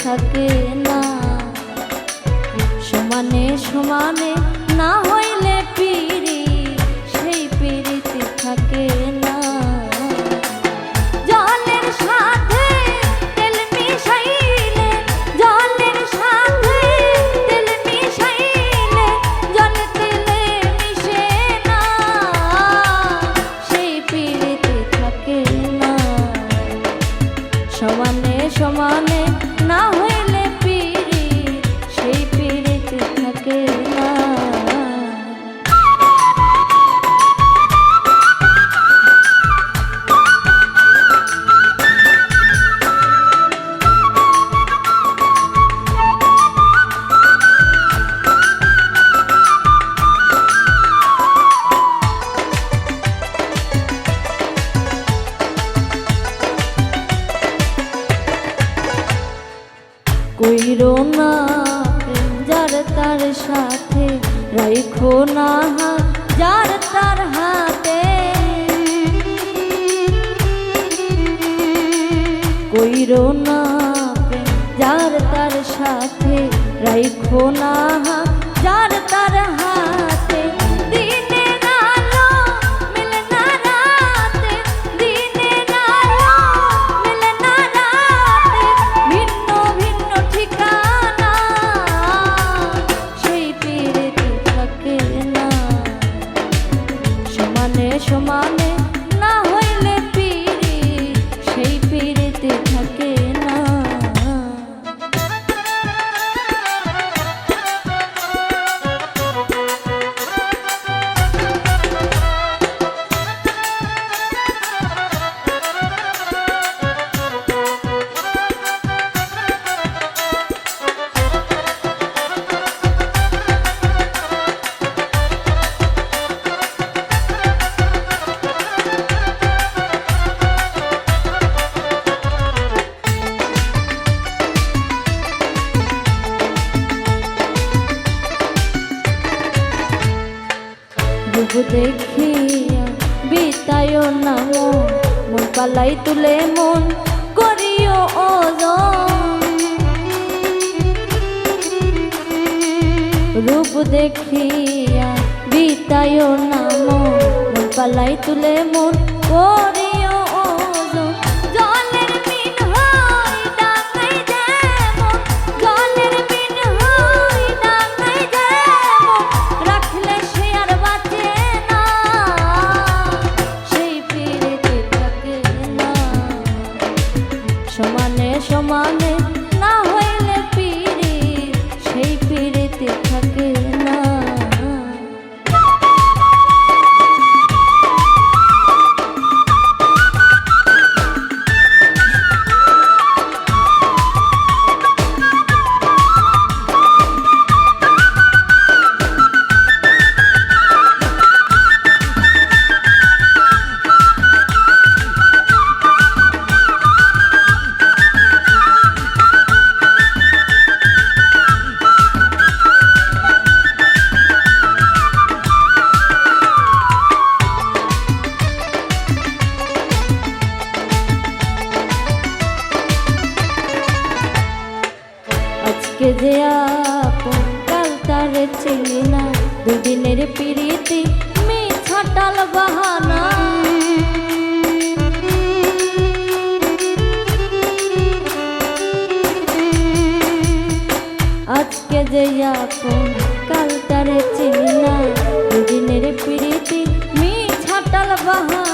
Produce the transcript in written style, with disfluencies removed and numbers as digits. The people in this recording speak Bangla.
থাকে না, সমানে সমানে না হইলে পিরি সেই পিরিতে থাকে না। জলের সাথে তেল মিশাইলে, জলের সাথে তেল মিশাইলে জল তেলে মিশে না, সেই পিরিতে থাকে না, সমানে সমানে না হইলে পিরি সেই পিরিতে থাকে না। কইরো না প্রেম যার তার সাথে, রাইখো না যার তার হাতে। কইরো না প্রেম যার তার সাথে, রাইখো না যার তার হাতে। দিনের আলো মিলে না রাতে, দিনের আলো মিলে না রাতে, ভিন্ন ভিন্ন ঠিকানা সেই পিরিতে থাকে না, সমানে সমানে না হইলে পিরি সেই পিরিতে থাকে না। রূপ দেখিয়া বিতায় না মন, পালাই তুলে মন করিও ওজন। রূপ দেখিয়া বিতায় না মন, পালাই তুলে মন করিও ওজন। জলের বিন হই ডাঙাই যেমন, জলের বিন হই ডাঙাই যেমন, রাখলে সে আর বাঁচে না, সেই পিরিতে থাকে না, সমানে সমানে না হইলে পিরি সেই পিরিতে থাকে না। আজকে যে আপন কাল তারে চিনি না, দুদিনের পিরিতি মিছাটাল বাহানা। আজকে যে আপন কাল তারে চিনি না, দুদিনের পিরিতি মিছাটাল বাহানা।